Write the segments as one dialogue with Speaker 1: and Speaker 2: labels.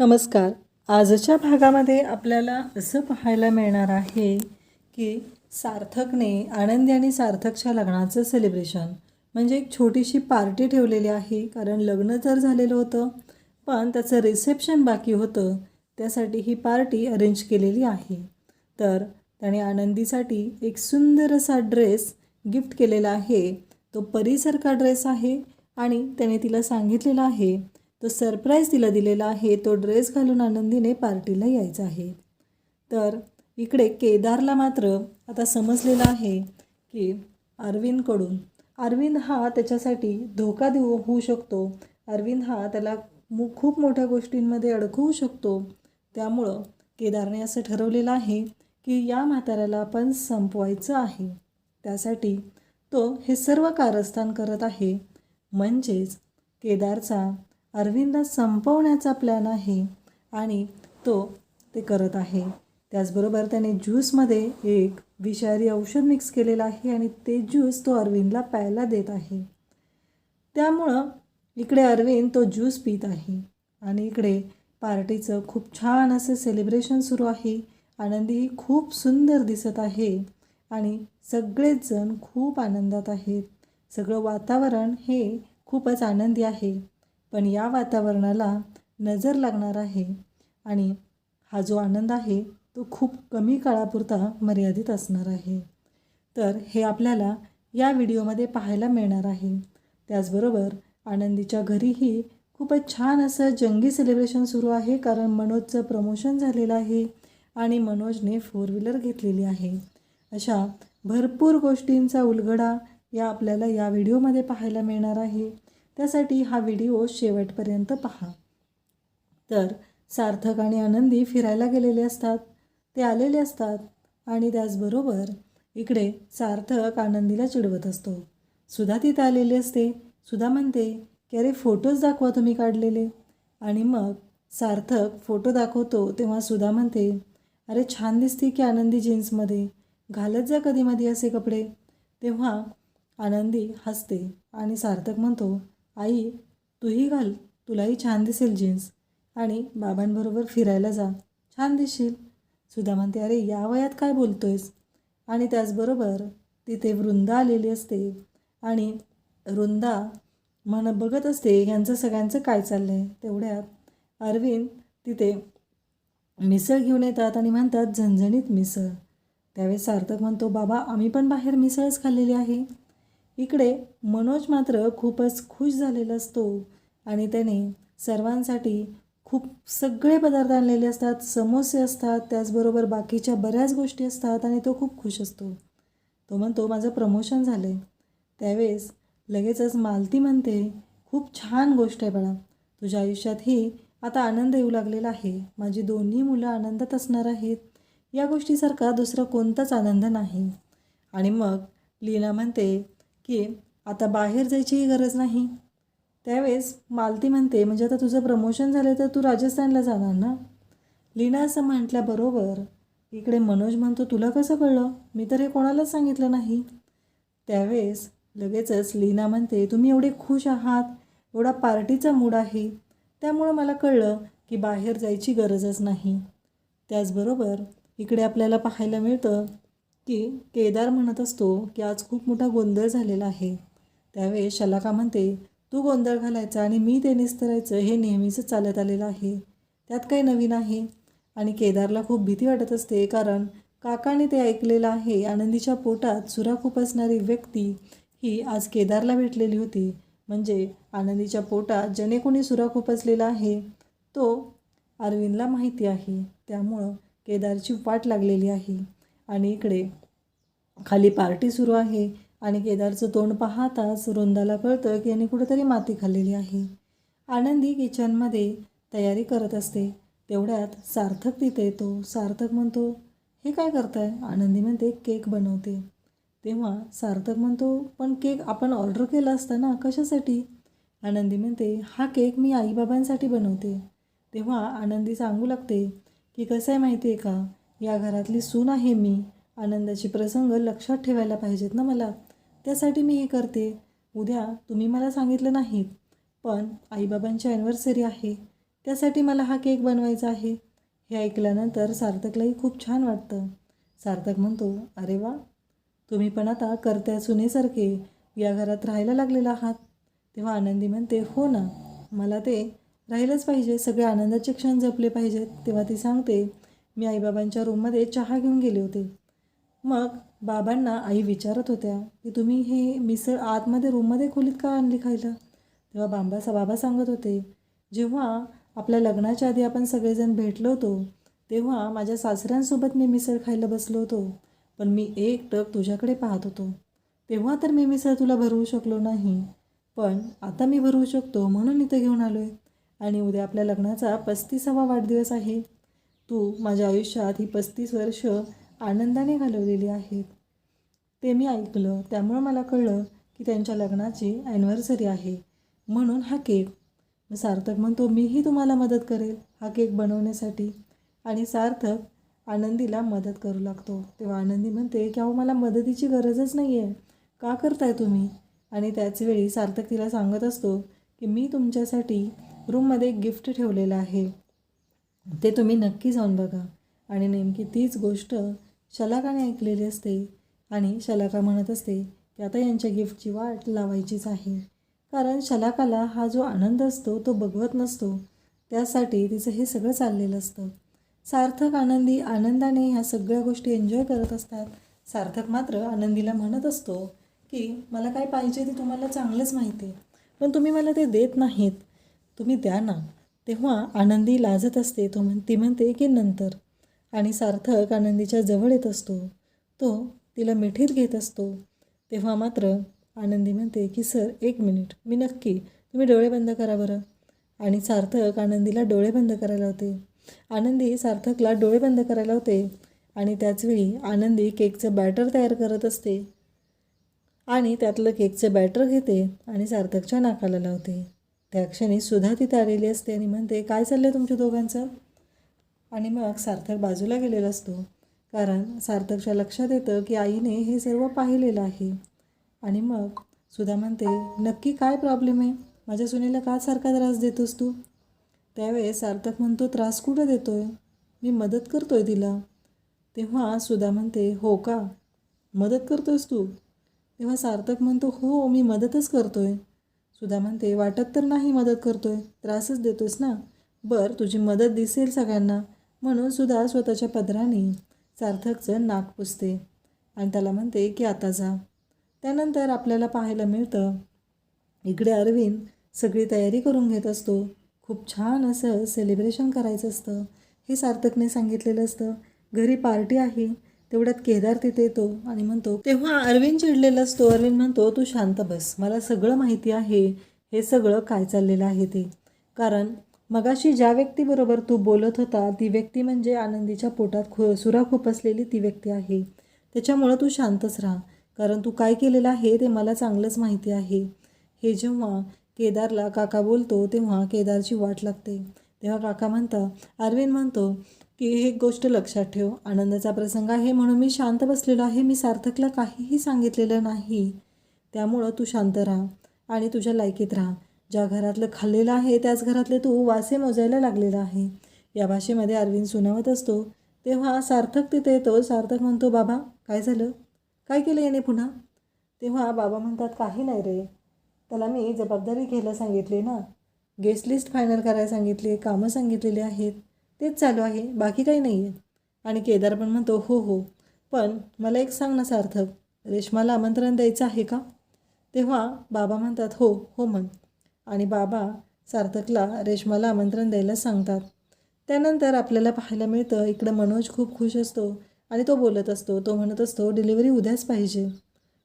Speaker 1: नमस्कार. आजच्या भागामध्ये आपल्याला असं पाहायला मिळणार आहे की सार्थकने आनंदी आणि सार्थकच्या लग्नाचं सेलिब्रेशन म्हणजे एक छोटीशी पार्टी ठेवलेली आहे. कारण लग्न तर झालेलं होतं पण त्याचं रिसेप्शन बाकी होतं, त्यासाठी ही पार्टी अरेंज केलेली आहे. तर त्याने आनंदीसाठी एक सुंदर असा ड्रेस गिफ्ट केलेला आहे. तो परीसारखा ड्रेस आहे आणि त्याने तिला सांगितलेलं आहे, तो सरप्राईज तिला दिलेला आहे, तो ड्रेस घालून आनंदीने पार्टीला यायचं आहे. तर इकडे केदारला मात्र आता समजलेलं आहे की अरविंद हा त्याच्यासाठी धोका होऊ शकतो. अरविंद हा त्याला खूप मोठ्या गोष्टींमध्ये अडकवू शकतो. त्यामुळं केदारने असं ठरवलेलं आहे की या म्हाताऱ्याला आपण संपवायचं आहे. त्यासाठी तो हे सर्व कारस्थान करत आहे. म्हणजेच केदारचा अरविंदला संपवण्याचा प्लॅन आहे आणि तो ते करत आहे. त्याचबरोबर त्याने ज्यूसमध्ये एक विषारी औषध मिक्स केलेलं आहे आणि ते ज्यूस तो अरविंदला प्यायला देत आहे. त्यामुळं इकडे अरविंद तो ज्यूस पित आहे आणि इकडे पार्टीचं खूप छान असं सेलिब्रेशन सुरू आहे. आनंदी खूप सुंदर दिसत आहे आणि सगळेच जण खूप आनंदात आहेत. सगळं वातावरण हे खूपच आनंदी आहे. पण या वातावरणाला नजर लागणार आहे आणि हा जो आनंद आहे तो खूप कमी काळापुरता मर्यादित असणार आहे. तर हे आपल्याला या व्हिडिओमध्ये पाहायला मिळणार आहे. त्याचबरोबर आनंदीच्या घरीही खूपच छान असं जंगी सेलिब्रेशन सुरू आहे. कारण मनोजचं प्रमोशन झालेलं आहे आणि मनोजने 4 व्हीलर घेतलेली आहे. अशा भरपूर गोष्टींचा उलगडा आपल्याला या व्हिडिओमध्ये पाहायला मिळणार आहे. त्यासाठी हा व्हिडिओ शेवटपर्यंत पहा. तर सार्थक आणि आनंदी फिरायला गेलेले असतात, ते आलेले असतात आणि त्याचबरोबर इकडे सार्थक आनंदीला चिडवत असतो. सुधा तिथे आलेली असते. सुधा म्हणते की अरे फोटोज दाखवा तुम्ही काढलेले. आणि मग सार्थक फोटो दाखवतो तेव्हा सुधा म्हणते अरे छान दिसते की आनंदी जीन्समध्ये, घालत जा कधीमधी असे कपडे. तेव्हा आनंदी हसते आणि सार्थक म्हणतो आई तूही घाल, तुलाही छान दिसेल जीन्स आणि बाबांबरोबर फिरायला जा, छान दिसशील. सुधा म्हणते अरे या वयात काय बोलतोयस. आणि त्याचबरोबर तिथे वृंदा आलेली असते आणि वृंदा बघत असते ह्यांचं सगळ्यांचं काय चाललं आहे. तेवढ्यात अरविंद तिथे मिसळ घेऊन येतात आणि म्हणतात झणझणीत मिसळ. त्यावेळेस सार्थक म्हणतो बाबा आम्ही पण बाहेर मिसळच खाल्लेली आहे. इकडे मनोज मात्र खूपच खुश झालेला असतो आणि त्याने सर्वांसाठी खूप सगळे पदार्थ आणलेले असतात. समोसे असतात, त्याचबरोबर बाकीच्या बऱ्याच गोष्टी असतात आणि तो खूप खुश असतो. तो म्हणतो माझं प्रमोशन झालं आहे. त्यावेळेस लगेचच मालती म्हणते खूप छान गोष्ट आहे बाळा, तुझ्या आयुष्यातही आता आनंद येऊ लागलेला आहे. माझी दोन्ही मुलं आनंदात असणार आहेत. या गोष्टीसारखा दुसरा कोणताच आनंद नाही. आणि मग लीना म्हणते की आता बाहेर जायचीही गरज नाही. त्यावेळेस मालती म्हणते म्हणजे आता तुझं प्रमोशन झालं तर तू राजस्थानला जाणार ना. लीना असं म्हटल्याबरोबर इकडे मनोज म्हणतो तुला कसं कळलं, मी तर हे कोणालाच सांगितलं नाही. त्यावेळेस लगेचच लीना म्हणते तुम्ही एवढे खुश आहात, एवढा पार्टीचा मूड आहे, त्यामुळं मला कळलं की बाहेर जायची गरजच नाही. त्याचबरोबर इकडे आपल्याला पाहायला मिळतं की केदार म्हणत असतो की आज खूप मोठा गोंधळ झालेला आहे. त्यावेळेस शलाका म्हणते तू गोंधळ घालायचा आणि मी ते निस्तरायचं हे नेहमीच चालत आलेलं आहे, त्यात काही नवीन आहे. आणि केदारला खूप भीती वाटत असते कारण काकाने ते ऐकलेलं आहे. आनंदीच्या पोटात सुराखूप असणारी व्यक्ती ही आज केदारला भेटलेली होती. म्हणजे आनंदीच्या पोटात ज्याने कोणी सुराखूप असलेला आहे तो अरविंदला माहिती आहे. त्यामुळं केदारची वाट लागलेली आहे. आणि इकडे खाली पार्टी सुरू आहे आणि केदारचं तोंड पाहताच वृंदाला कळतं की याने कुठेतरी माती खाल्लेली आहे. आनंदी किचनमध्ये तयारी करत असते. तेवढ्यात सार्थक तिथे येतो. सार्थक म्हणतो हे काय करताय. आनंदी म्हणते केक बनवते. तेव्हा सार्थक म्हणतो पण केक आपण ऑर्डर केला असता ना, कशासाठी. आनंदी म्हणते हा केक मी आईबाबांसाठी बनवते. तेव्हा आनंदी सांगू लागते की कसं आहे माहिती आहे का, या घरातली सून आहे मी, आनंदाचे प्रसंग लक्षात ठेवायला पाहिजेत ना मला, त्यासाठी मी हे करते. उद्या तुम्ही मला सांगितलं नाहीत पण आईबाबांची ॲनिव्हर्सरी आहे, त्यासाठी मला हा केक बनवायचा आहे. हे ऐकल्यानंतर सार्थकलाही खूप छान वाटतं. सार्थक म्हणतो, अरे वा, तुम्ही पण आता कर्त्या सुनेसारखे या घरात राहायला लागलेला आहात. तेव्हा आनंदी म्हणते, हो ना, मला ते राहिलंच पाहिजे, सगळे आनंदाचे क्षण जपले पाहिजेत. तेव्हा ती सांगते, मी आईबाबांच्या रूममध्ये चहा घेऊन गेले होते. मग बाबांना आई विचारत होत्या की तुम्ही हे मिसळ आतमध्ये रूममध्ये खोलीत का आणली खायला. तेव्हा बाबा सांगत होते, जेव्हा आपल्या लग्नाच्या आधी आपण सगळेजण भेटलो होतो तेव्हा माझ्या सासऱ्यांसोबत मी मिसळ खायला बसलो होतो, पण मी एकटक तुझ्याकडे पाहत होतो. तेव्हा तर मी मिसळ तुला भरवू शकलो नाही, पण आता मी भरवू शकतो म्हणून इथं घेऊन आलो आहे. आणि उद्या आपल्या लग्नाचा 35वा वाढदिवस आहे. तू माझ्या आयुष्यात ही 35 वर्ष आनंदाने घालवलेली आहेत. ते मी ऐकलं, त्यामुळं मला कळलं की त्यांच्या लग्नाची ॲनिव्हर्सरी आहे, म्हणून हा केक. मग सार्थक म्हणतो, मीही तुम्हाला मदत करेल हा केक बनवण्यासाठी. आणि सार्थक आनंदीला मदत करू लागतो. तेव्हा आनंदी म्हणते की अहो, मला मदतीची गरजच नाही आहे, का करताय तुम्ही. आणि त्याचवेळी सार्थक तिला सांगत असतो की मी तुमच्यासाठी रूममध्ये एक गिफ्ट ठेवलेलं आहे, ते तुम्ही नक्की जाऊन बघा. आणि नेमकी तीच गोष्ट शलाकाने ऐकलेली असते आणि शलाका म्हणत असते की आता यांच्या गिफ्टची वाट लावायचीच आहे. कारण शलाकाला हा जो आनंद असतो तो बघवत नसतो, त्यासाठी तिचं हे सगळं चाललेलं असतं. सार्थक आनंदी आनंदाने ह्या सगळ्या गोष्टी एन्जॉय करत असतात. सार्थक मात्र आनंदीला म्हणत असतो की मला काय पाहिजे ते तुम्हाला चांगलंच माहिती आहे, पण तुम्ही मला ते देत नाहीत, तुम्ही द्या ना. तेव्हा आनंदी लाजत असते. ती म्हणते की नंतर. आणि सार्थक आनंदीच्या जवळ येत असतो, तो तिला मिठीत घेत असतो. तेव्हा मात्र आनंदी म्हणते की सर, 1 मिनिट, मी नक्की, तुम्ही डोळे बंद करा बरं. आणि सार्थक आनंदीला डोळे बंद करायला होते. आनंदी सार्थकला डोळे बंद करायला होते. आणि त्याचवेळी आनंदी केकचं बॅटर तयार करत असते आणि त्यातलं केकचं बॅटर घेते आणि सार्थकच्या नाकाला लावते. त्या क्षणी सुधा तिथे आलेली असते आणि म्हणते, काय चाललं तुमच्या दोघांचं. आणि मग सार्थक बाजूला गेलेला असतो, कारण सार्थकच्या लक्षात येतं की आईने हे सर्व पाहिलेलं आहे. आणि मग सुधा म्हणते, नक्की काय प्रॉब्लेम आहे, माझ्या सुनेला का सारखा त्रास देतोस तू. त्यावेळेस सार्थक म्हणतो, त्रास कुठं देतोय, मी मदत करतोय तिला. तेव्हा सुधा म्हणते, हो का, मदत करतोयस तू. तेव्हा सार्थक म्हणतो, हो, मी मदतच करतोय. सुधा म्हणते, वाटत तर नाही मदत करतोय, त्रासच देतोयस ना. बरं, तुझी मदत दिसेल सगळ्यांना. म्हणून सुद्धा स्वतःच्या पदराने सार्थकचं नाक पुसते आणि त्याला म्हणते की आता जा. त्यानंतर आपल्याला पाहायला मिळतं, इकडे अरविंद सगळी तयारी करून घेत असतो. खूप छान असं सेलिब्रेशन करायचं असतं, हे सार्थकने सांगितलेलं असतं. घरी पार्टी आहे, तेवढ्यात केदार तिथे येतो आणि म्हणतो, तेव्हा अरविंद चिडलेला असतो. अरविंद म्हणतो, तू शांत बस, मला सगळं माहिती आहे हे सगळं काय चाललेलं आहे ते. कारण मगाशी ज्या व्यक्तीबरोबर तू बोलत होता ती व्यक्ती म्हणजे आनंदीच्या पोटात सुरा खुपसलेली ती व्यक्ती आहे. त्याच्यामुळं तू शांतच राहा, कारण तू काय केलेलं आहे ते मला चांगलंच माहिती आहे. हे जेव्हा केदारला काका बोलतो तेव्हा केदारची वाट लागते. तेव्हा काका अरविंद म्हणतो की एक गोष्ट लक्षात ठेव, आनंदाचा प्रसंग आहे म्हणून मी शांत बसलेलो आहे, मी सार्थकला काहीही सांगितलेलं नाही. त्यामुळं तू शांत राहा आणि तुझ्या लायकीत राहा. ज्या घरातलं खाल्लेलं आहे त्याच घरातले तू वासे मोजायला लागलेला आहे. या भाषेमध्ये अरविंद सुनावत असतो. तेव्हा सार्थक तिथे येतो. सार्थक म्हणतो, बाबा काय झालं, काय केलं याने पुन्हा. तेव्हा बाबा म्हणतात, काही नाही रे, त्याला मी जबाबदारी घ्यायला सांगितली ना, गेस्ट लिस्ट फायनल करायला सांगितली, कामं सांगितलेली आहेत, तेच चालू आहे, बाकी काही नाही आहे. आणि केदार पण म्हणतो, हो हो, पण मला एक सांग ना सार्थक, रेश्माला आमंत्रण द्यायचं आहे का. तेव्हा बाबा म्हणतात, हो हो म्हण. आणि बाबा सार्थकला रेश्माला आमंत्रण द्यायला सांगतात. त्यानंतर आपल्याला पाहायला मिळतं, इकडं मनोज खूप खुश असतो आणि तो बोलत असतो. तो म्हणत असतो, डिलिव्हरी उद्याच पाहिजे,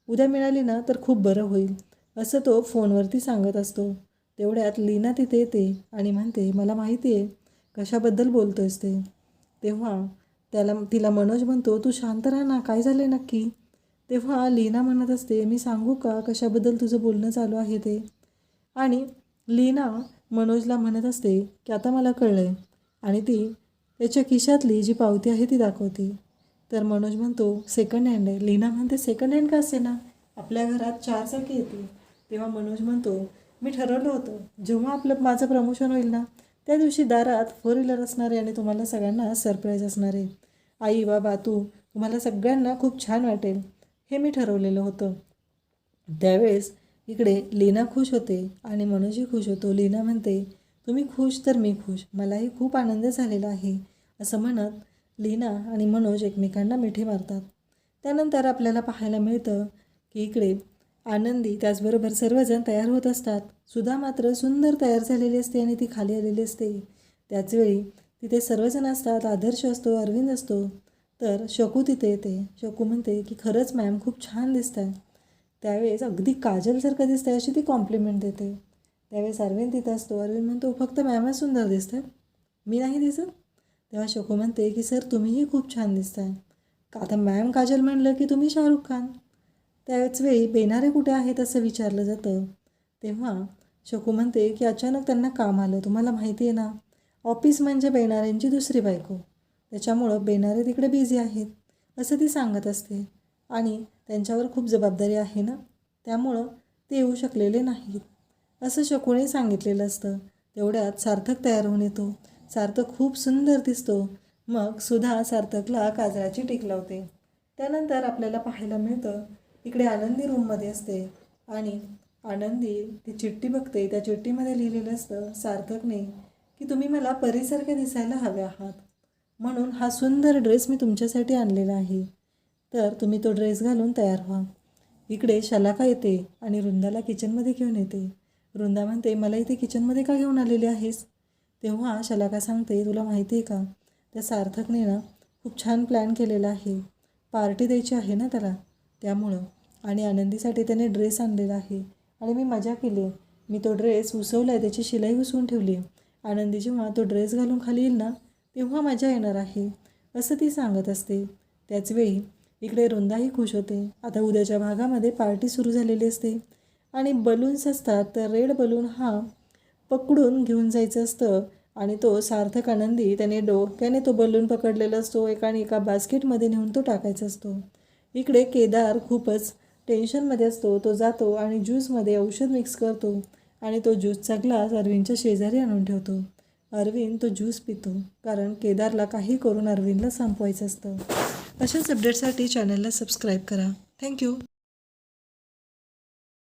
Speaker 1: उद्या मिळाली ना तर खूप बरं होईल, असं तो फोनवरती सांगत असतो. तेवढ्यात लीना तिथे येते आणि म्हणते, मला माहिती आहे कशाबद्दल बोलतोयस ते. तेव्हा तिला मनोज म्हणतो, तू शांत राहा ना, काय झालं नक्की. तेव्हा लीना म्हणत असते, मी सांगू का कशाबद्दल तुझं बोलणं चालू आहे ते. आणि लीना मनोजला म्हणत असते की आता मला कळलं आहे. आणि ती त्याच्या खिशातली जी पावती आहे ती दाखवते. तर मनोज म्हणतो, सेकंड हँड आहे. लीना म्हणते, सेकंड हँड का असे ना, आपल्या घरात 4 चाकी येते. तेव्हा मनोज म्हणतो, मी ठरवलं होतं जेव्हा माझं प्रमोशन होईल ना त्या दिवशी दारात 4 व्हीलर असणार आहे आणि तुम्हाला सगळ्यांना सरप्राईज असणार आहे. आई बाबा तुम्हाला सगळ्यांना खूप छान वाटेल हे मी ठरवलेलं होतं. त्यावेळेस इकडे लीना खुश होते आणि मनोजही खुश होतो. लीना म्हणते, तुम्ही खुश तर मी खुश, मलाही खूप आनंद झालेला आहे. असं म्हणत लीना आणि मनोज एकमेकांना मिठी मारतात. त्यानंतर आपल्याला पाहायला मिळतं की इकडे आनंदी त्याचबरोबर सर्वजण तयार होत असतात. सुधा मात्र सुंदर तयार झालेली असते आणि ती खाली आलेली असते. त्याचवेळी तिथे सर्वजण असतात. आदर्श असतो, अरविंद असतो, तर शकू तिथे येते. शकू म्हणते की खरंच मॅम खूप छान दिसत आहे. त्यावेळेस अगदी काजलसारखं दिसतं आहे अशी ती कॉम्प्लिमेंट देते. त्यावेळेस अरविंद तिथं असतो. अरविंद म्हणतो फक्त मॅमच सुंदर दिसत आहे, मी नाही दिसत. तेव्हा शकू म्हणते की सर तुम्हीही खूप छान दिसत आहे. आता मॅम काजल म्हणलं की तुम्ही शाहरुख खान. त्याच वेळी बेनारे कुठे आहेत असं विचारलं जातं. तेव्हा शकू म्हणते की अचानक त्यांना काम आलं, तुम्हाला माहिती आहे ना, ऑफिस म्हणजे बेनारेंची दुसरी बायको, त्याच्यामुळं बेनारे तिकडे बिझी आहेत असं ती सांगत असते आणि त्यांच्यावर खूप जबाबदारी आहे ना, त्यामुळं ते येऊ शकलेले नाहीत असं शकूने सांगितलेलं असतं. तेवढ्यात सार्थक तयार होऊन येतो. सार्थक खूप सुंदर दिसतो. मग सुधा सार्थकला काजळाची टीक लावते. त्यानंतर आपल्याला पाहायला मिळतं इकडे आनंदी रूममध्ये असते आणि आनंदी ती चिठ्ठी बघते. त्या चिठ्ठीमध्ये लिहिलेलं असतं सार्थकने की तुम्ही मला परीसारखे दिसायला हवे आहात, म्हणून हा सुंदर ड्रेस मी तुमच्यासाठी आणलेला आहे, तर तुम्ही तो ड्रेस घालून तयार व्हा. इकडे शलाका येते आणि वृंदाला किचनमध्ये घेऊन येते. वृंदा म्हणते मला इथे किचनमध्ये का घेऊन आलेली आहेस. तेव्हा शलाका सांगते तुला माहिती आहे का, त्या सार्थकने ना खूप छान प्लॅन केलेला आहे, पार्टी द्यायची आहे ना त्याला, त्यामुळं, आणि आनंदीसाठी त्याने ड्रेस आणलेला आहे आणि मी मजा केली. मी तो ड्रेस उसवला आहे, त्याची शिलाई उसवून ठेवली. आनंदी जेव्हा तो ड्रेस घालून खाली येईल ना तेव्हा मजा येणार आहे असं ती सांगत असते. त्याचवेळी इकडे वृंदाही खुश होते. आता उद्याच्या भागामध्ये पार्टी सुरू झालेली असते आणि बलून्स असतात, तर रेड बलून हा पकडून घेऊन जायचं असतं आणि तो सार्थक आनंदी त्याने डोक्याने तो बलून पकडलेला असतो एका बास्केटमध्ये नेऊन तो टाकायचा असतो. इकडे केदार खूपच टेन्शनमध्ये असतो. तो जातो आणि ज्यूसमध्ये औषध मिक्स करतो आणि तो ज्यूसचा ग्लास अरविंदच्या शेजारी आणून ठेवतो. अरविंद तो ज्यूस पितो कारण केदारला काही करून अरविंदला संपवायचं असतं. अशाच अपडेटसाठी चॅनलला सबस्क्राईब करा. थँक्यू.